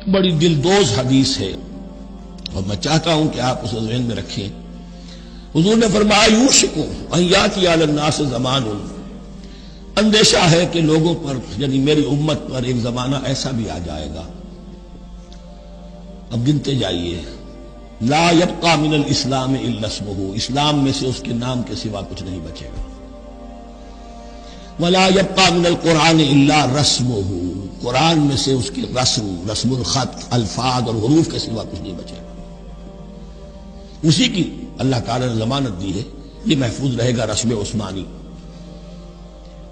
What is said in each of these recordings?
بڑی دلدوز حدیث ہے اور میں چاہتا ہوں کہ آپ اسے ذہن میں رکھیں۔ حضور نے فرمایا یوشک ان یاتی علی الناس زمان، اندیشہ ہے کہ لوگوں پر یعنی میری امت پر ایک زمانہ ایسا بھی آ جائے گا، اب گنتے جائیے، لا یبقى من الاسلام الا اسمہ، اسلام میں سے اس کے نام کے سوا کچھ نہیں بچے گا، ولا یبقى من القرآن الا رسمہ، قرآن میں سے اس کے رسم الخط، الفاظ اور حروف کے سوا کچھ نہیں بچے گا، اسی کی اللہ تعالیٰ نے ضمانت دی ہے، یہ محفوظ رہے گا رسم عثمانی۔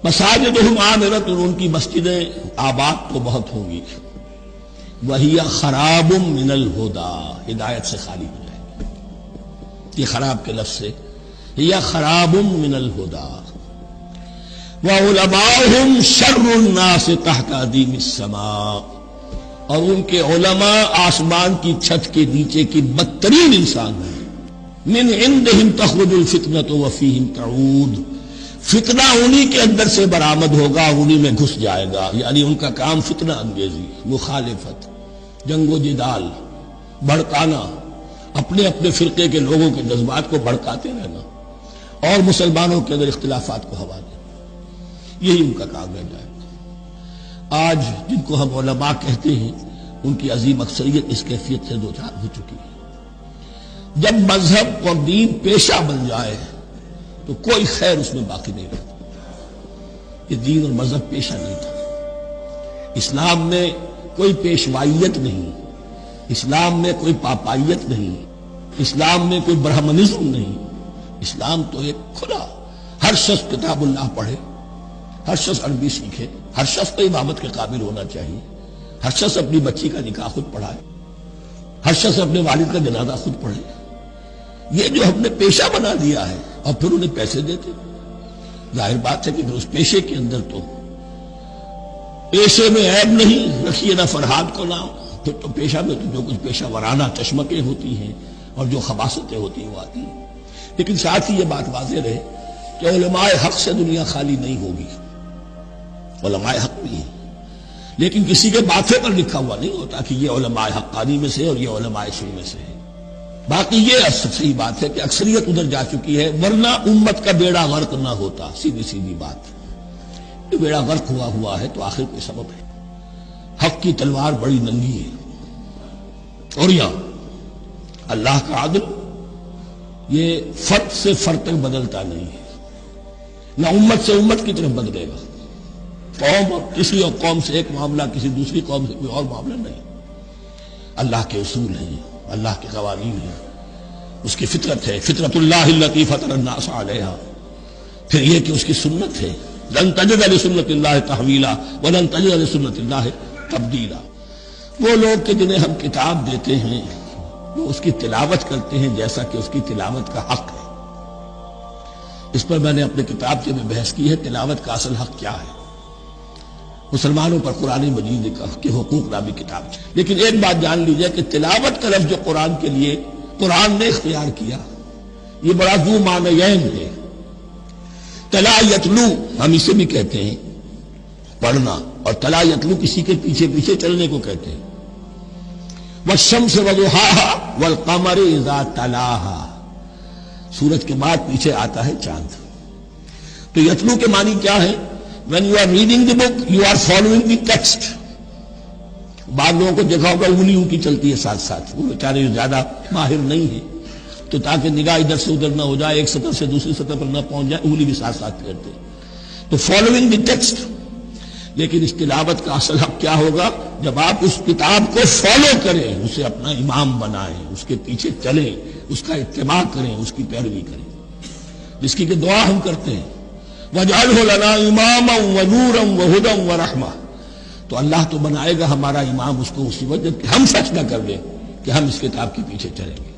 مساجدہم عامرۃ، ان کی مسجدیں آباد تو بہت ہوں گی، وہی خراب من الہدی، ہدایت سے خالی ہو جائے گی، یہ خراب کے لفظ سے ہی خراب من الہدی، وعلماؤہم شر الناس تحت ادیم السماء، اور ان کے علماء آسمان کی چھت کے نیچے کی بدترین انسان ہیں، من عندہم تخرج الفتنۃ وفیہم تعود، فتنہ انہی کے اندر سے برآمد ہوگا، انہی میں گھس جائے گا، یعنی ان کا کام فتنہ انگیزی، مخالفت، جنگ و جدال، بھڑکانا، اپنے اپنے فرقے کے لوگوں کے جذبات کو بھڑکاتے رہنا اور مسلمانوں کے اندر اختلافات کو ہوا دینا، یہی ان کا کام رہ جائے گا۔ آج جن کو ہم علماء کہتے ہیں ان کی عظیم اکثریت اس کیفیت سے دوچار ہو چکی ہے۔ جب مذہب اور دین پیشہ بن جائے تو کوئی خیر اس میں باقی نہیں رہتا، یہ دین اور مذہب پیشہ نہیں تھا، اسلام میں کوئی پیشوائیت نہیں، اسلام میں کوئی پاپائیت نہیں، اسلام میں کوئی برہمنزم نہیں، اسلام تو ایک کھلا، ہر شخص کتاب اللہ پڑھے، ہر شخص عربی سیکھے، ہر شخص کو امامت کے قابل ہونا چاہیے، ہر شخص اپنی بچی کا نکاح خود پڑھائے، ہر شخص اپنے والد کا جنازہ خود پڑھے، یہ جو ہم نے پیشہ بنا دیا ہے اور پھر انہیں پیسے دیتے، ظاہر بات ہے کہ پھر اس پیشے کے اندر تو پیشے میں عیب نہیں، رکھیے نہ فرہاد کو نام، پھر تو پیشہ میں تو جو کچھ پیشہ ورانہ چشمکیں ہوتی ہیں اور جو خباثتیں ہوتی ہیں وہ آتی ہیں۔ لیکن ساتھ ہی یہ بات واضح رہے کہ علماء حق سے دنیا خالی نہیں ہوگی، علماء حق بھی ہیں، لیکن کسی کے ماتھے پر لکھا ہوا نہیں ہوتا کہ یہ علماء حقانی میں سے اور یہ علماء سو میں سے ہے۔ باقی یہ صحیح بات ہے کہ اکثریت ادھر جا چکی ہے، ورنہ امت کا بیڑا غرق نہ ہوتا، سیدھی سیدھی بات، یہ بیڑا غرق ہوا ہے تو آخر کوئی سبب ہے۔ حق کی تلوار بڑی ننگی ہے، اور یہاں اللہ کا عدل یہ فرد سے فرد تک بدلتا نہیں ہے، نہ امت سے امت کی طرف بدلے گا، قوم اور کسی اور قوم سے ایک معاملہ، کسی دوسری قوم سے کوئی اور معاملہ نہیں، اللہ کے اصول ہیں، اللہ کے قوانین ہیں، اس کی فطرت ہے، فطرت اللہ التی فطر الناس علیہا، پھر یہ کہ اس کی سنت ہے، لن تجد لسنت اللہ تحویلا ولن تجد لسنت اللہ تبدیلا۔ وہ لوگ کہ جنہیں ہم کتاب دیتے ہیں وہ اس کی تلاوت کرتے ہیں جیسا کہ اس کی تلاوت کا حق ہے۔ اس پر میں نے اپنے کتاب سے میں بحث کی ہے، تلاوت کا اصل حق کیا ہے۔ مسلمانوں پر قرآن مجید کے حقوق نامی کتاب ہے، لیکن ایک بات جان لیجئے کہ تلاوت کا لفظ جو قرآن کے لیے قرآن نے اختیار کیا یہ بڑا ذو معنیین ہے۔ تلا یتلو ہم اسے بھی کہتے ہیں پڑھنا، اور تلا یتلو کسی کے پیچھے پیچھے چلنے کو کہتے ہیں۔ والشمس وضحاها والقمر اذا تلاها، سورج کے بعد پیچھے آتا ہے چاند۔ تو یتلو کے معنی کیا ہے؟ when you are reading the book you are following the text۔ بعض لوگوں کو دیکھا ہوگا انگلیوں کی چلتی ہے ساتھ ساتھ، وہ بیچارے زیادہ ماہر نہیں ہے تو تاکہ نگاہ ادھر سے ادھر نہ ہو جائے، ایک سطح سے دوسری سطح پر نہ پہنچ جائے، انگلی بھی ساتھ ساتھ پھیرتے ہیں، تو فالوئنگ دی ٹیکسٹ۔ لیکن اس تلاوت کا اصل حق کیا ہوگا؟ جب آپ اس کتاب کو فالو کریں، اسے اپنا امام بنائیں، اس کے پیچھے چلیں، اس کا اتباع کریں، اس کی پیروی کریں، جس کی کہ دعا ہم کرتے ہیں وَاجْعَلْهُ لَنَا إِمَامًا وَنُورًا وَهُدًى وَرَحْمَةً، تو اللہ تو بنائے گا ہمارا امام اس کو اسی وجہ کہ ہم سچ نہ کر لیں کہ ہم اس کتاب کے پیچھے چلیں گے۔